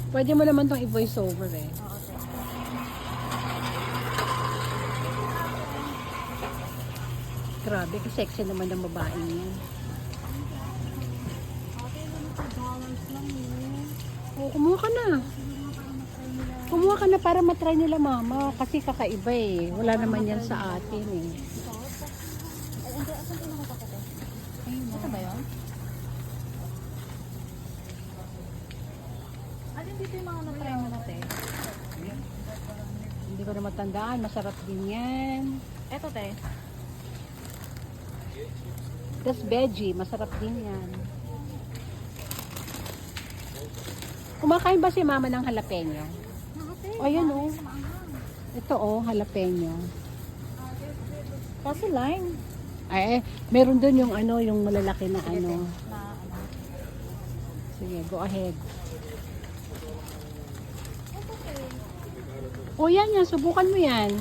Pwede mo naman tong i-voice over eh. Oo, te. Grabe, sexy naman ng babae niya. Ate, $100 lang yun. Oh, kumuha ka na. Kumuha ka na para matry nila mama. Kasi kakaiba eh. Wala naman yan sa atin eh. Ay, hindi. Asan din ako te? Ito ba yun? Alin dito yung mga na-try mo na, te? Hindi ko na matandaan. Masarap din yan. Ito, te. Tapos veggie. Masarap din yan. Kumakain ba si mama ng jalapeno? Ate, O, yan oh. Ito oh, jalapeno. kaso lime. Ay, meron doon yung ano, yung malalaki na ano. Na, ano. Sige, go ahead. Ito, te. O yan yan, subukan mo yan.